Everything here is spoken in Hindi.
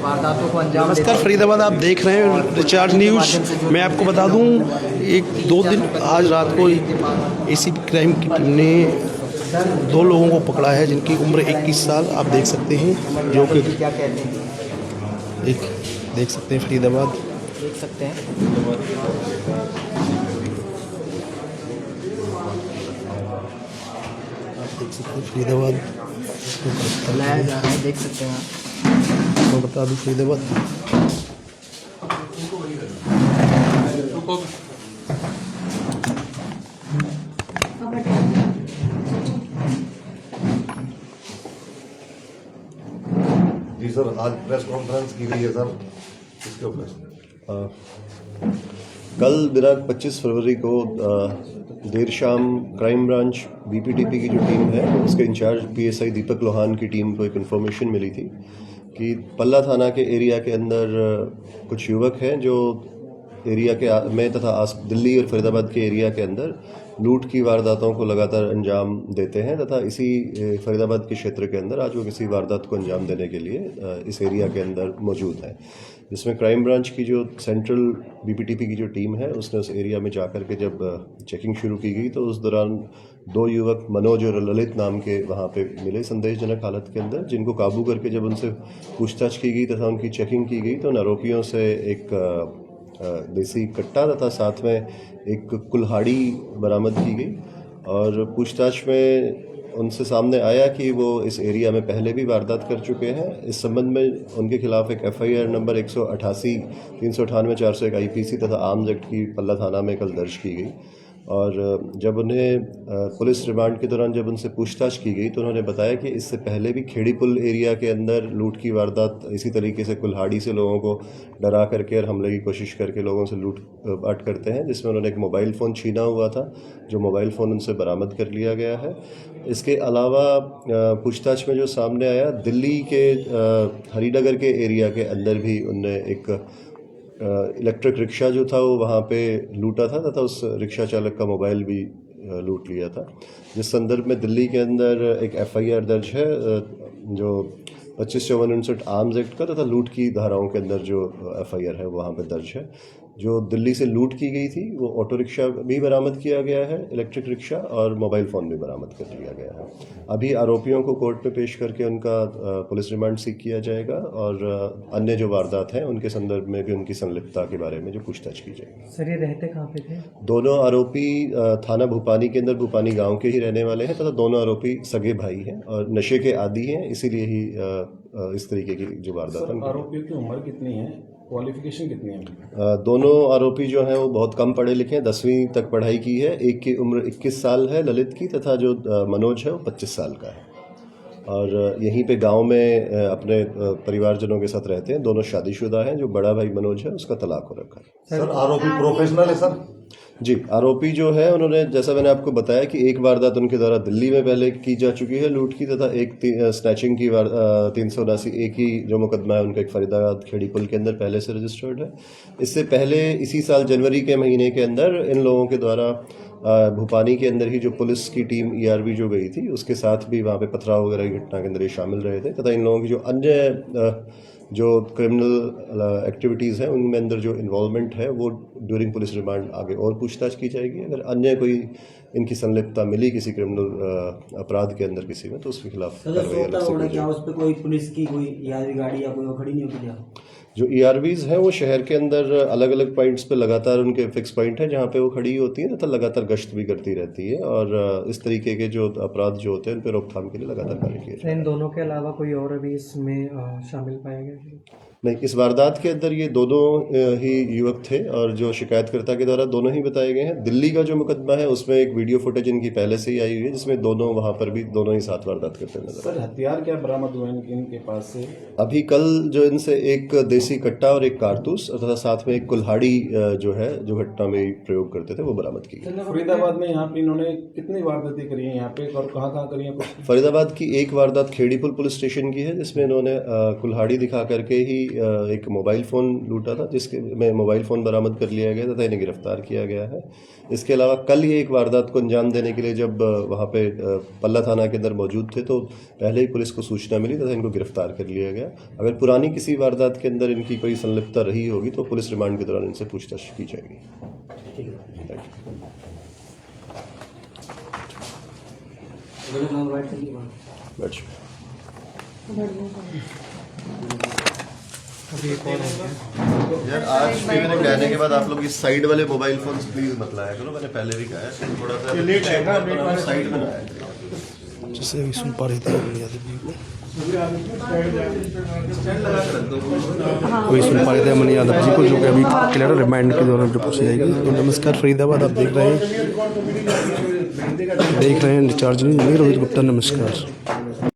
वारदातों को अंजाम नमस्कार, फरीदाबाद आप देख रहे हैं रिचार्ज न्यूज़। मैं आपको बता दूं, एक दो दिन आज रात को एसीपी क्राइम की टीम ने 2 लोगों को पकड़ा है जिनकी उम्र 21 साल आप देख सकते हैं, जो कि क्या कहते हैं एक देख सकते हैं फरीदाबाद देख सकते हैं। आप देख सकते हैं फरीदाबाद लाया जा रहा है, देख सकते हैं मैं बता दूं फरीदाबाद जी सर, आज प्रेस कॉन्फ्रेंस की गई है सर, इसके ऊपर कल दिनांक 25 फरवरी को देर शाम क्राइम ब्रांच बीपीटीपी की जो टीम है उसके इंचार्ज पीएसआई दीपक लोहान की टीम को एक इन्फॉर्मेशन मिली थी कि पल्ला थाना के एरिया के अंदर कुछ युवक हैं जो एरिया के में तथा दिल्ली और फरीदाबाद के एरिया के अंदर लूट की वारदातों को लगातार अंजाम देते हैं तथा इसी फरीदाबाद के क्षेत्र के अंदर आज वो किसी वारदात को अंजाम देने के लिए इस एरिया के अंदर मौजूद है, जिसमें क्राइम ब्रांच की जो सेंट्रल बीपीटीपी की जो टीम है उसने उस एरिया में जाकर के जब चेकिंग शुरू की गई तो उस दौरान 2 युवक मनोज और ललित नाम के वहाँ पे मिले संदेहजनक हालत के अंदर, जिनको काबू करके जब उनसे पूछताछ की गई तथा उनकी चेकिंग की गई तो उन आरोपियों से एक देसी कट्टा तथा साथ में एक कुल्हाड़ी बरामद की गई और पूछताछ में उनसे सामने आया कि वो इस एरिया में पहले भी वारदात कर चुके हैं। इस संबंध में उनके खिलाफ एक एफआईआर नंबर 188, 398, 401 आईपीसी तथा आर्म्स एक्ट की पल्ला थाना में कल दर्ज की गई और जब उन्हें पुलिस रिमांड के दौरान जब उनसे पूछताछ की गई तो उन्होंने बताया कि इससे पहले भी खेड़ी पुल एरिया के अंदर लूट की वारदात इसी तरीके से कुल्हाड़ी से लोगों को डरा करके और हमले की कोशिश करके लोगों से लूट पाट करते हैं, जिसमें उन्होंने एक मोबाइल फ़ोन छीना हुआ था जो मोबाइल फ़ोन उनसे बरामद कर लिया गया है। इसके अलावा पूछताछ में जो सामने आया, दिल्ली के हरिनगर के एरिया के अंदर भी उनने एक इलेक्ट्रिक रिक्शा जो था वो वहाँ पे लूटा था तथा उस रिक्शा चालक का मोबाइल भी लूट लिया था, जिस संदर्भ में दिल्ली के अंदर एक एफआईआर दर्ज है जो 25/54 आर्म्स एक्ट का तथा लूट की धाराओं के अंदर जो एफआईआर है वहाँ पे दर्ज है। जो दिल्ली से लूट की गई थी वो ऑटो रिक्शा भी बरामद किया गया है, इलेक्ट्रिक रिक्शा, और मोबाइल फ़ोन भी बरामद कर लिया गया है। अभी आरोपियों को कोर्ट में पेश करके उनका पुलिस रिमांड सीख किया जाएगा और अन्य जो वारदात हैं उनके संदर्भ में भी उनकी संलिप्तता के बारे में जो पूछताछ की जाएगी। सर, ये रहते कहाँ पे थे? दोनों आरोपी थाना भूपानी के अंदर भूपानी गाँव के ही रहने वाले हैं तथा दोनों आरोपी सगे भाई हैं और नशे के आदी हैं, इसीलिए ही इस तरीके की जो वारदात है। आरोपियों की उम्र कितनी है, क्वालिफिकेशन कितनी है? दोनों आरोपी जो हैं वो बहुत कम पढ़े लिखे हैं, 10वीं तक पढ़ाई की है। एक की उम्र 21 साल है ललित की तथा जो मनोज है वो 25 साल का है और यहीं पे गांव में अपने परिवारजनों के साथ रहते हैं। दोनों शादीशुदा हैं। जो बड़ा भाई मनोज है उसका तलाक हो रखा है। सर आरोपी प्रोफेशनल है सर? जी, आरोपी जो है उन्होंने, जैसा मैंने आपको बताया कि एक वारदात उनके द्वारा दिल्ली में पहले की जा चुकी है लूट की तथा एक स्नैचिंग की 379 एक ही जो मुकदमा है उनका एक फरीदाबाद खेड़ी पुल के अंदर पहले से रजिस्टर्ड है। इससे पहले इसी साल जनवरी के महीने के अंदर इन लोगों के द्वारा भूपानी के अंदर ही जो पुलिस की टीम ईआरवी जो गई थी उसके साथ भी वहाँ पे पथराव वगैरह की घटना के अंदर ये शामिल रहे थे तथा इन लोगों की जो अन्य जो क्रिमिनल एक्टिविटीज़ हैं उनमें अंदर जो इन्वॉल्वमेंट है वो ड्यूरिंग पुलिस रिमांड आगे और पूछताछ की जाएगी। अगर अन्य कोई इनकी संलिप्तता मिली किसी क्रिमिनल अपराध के अंदर किसी में तो उसके खिलाफ कार्रवाई अलग से की जाएगी। उस पर कोई पुलिस की कोई ईआरवी गाड़ी या कोई खड़ी नहीं होती? जो ईआरवीज़ हैं वो शहर के अंदर अलग अलग पॉइंट्स पे लगातार उनके फिक्स पॉइंट हैं जहाँ पे वो खड़ी होती है तथा लगातार गश्त भी करती रहती है और इस तरीके के जो अपराध जो होते हैं उन पर रोकथाम के लिए लगातार कार्य किया जाता है। इन दोनों के अलावा कोई और अभी इसमें शामिल पाया गया? नहीं, इस वारदात के अंदर ये दोनों ही युवक थे और जो शिकायतकर्ता के द्वारा दोनों ही बताए गए हैं। दिल्ली का जो मुकदमा है उसमें एक वीडियो फुटेज इनकी पहले से ही आई हुई है जिसमें दोनों वहाँ पर भी दोनों ही साथ वारदात करते नजर। सर हथियार क्या बरामद हुए इनके पास से? अभी कल जो इनसे एक देसी देसी कट्टा और एक कारतूस तथा साथ में एक कुल्हाड़ी जो है जो घटना में प्रयोग करते थे वो बरामद की गई। फरीदाबाद में यहाँ पे इन्होंने कितनी वारदातें करी हैं यहाँ पे और कहाँ कहाँ करी हैं कुछ? फरीदाबाद की एक वारदात खेड़ीपुल पुलिस स्टेशन की है जिसमें इन्होंने कुल्हाड़ी दिखा करके ही एक मोबाइल फ़ोन लूटा था, जिसके में मोबाइल फ़ोन बरामद कर लिया गया तथा इन्हें गिरफ्तार किया गया है। इसके अलावा कल ये एक वारदात को अंजाम देने के लिए जब वहाँ पे पल्ला थाना के अंदर मौजूद थे तो पहले ही पुलिस को सूचना मिली तथा इनको गिरफ्तार कर लिया गया। अगर पुरानी किसी वारदात के अंदर इनकी कोई संलिप्तता रही होगी तो पुलिस रिमांड के दौरान इनसे पूछताछ की जाएगी। बैठ जाओ। यार आज भी मैंने कहने के बाद आप लोग इस साइड वाले मोबाइल फोन प्लीज मत लाया करो, मैंने पहले भी कहा है थोड़ा सा साइड में लाया करो। जैसे अभी सुन पा रहे थे कोई सुन पा रहे थे अमन यादव जी को, जो कि अभी क्लियर रिमांड के दौरान रिपोर्ट जाएगी। तो नमस्कार फरीदाबाद, आप देख रहे हैं इंचार्ज न्यूज़ रोहित गुप्ता। नमस्कार।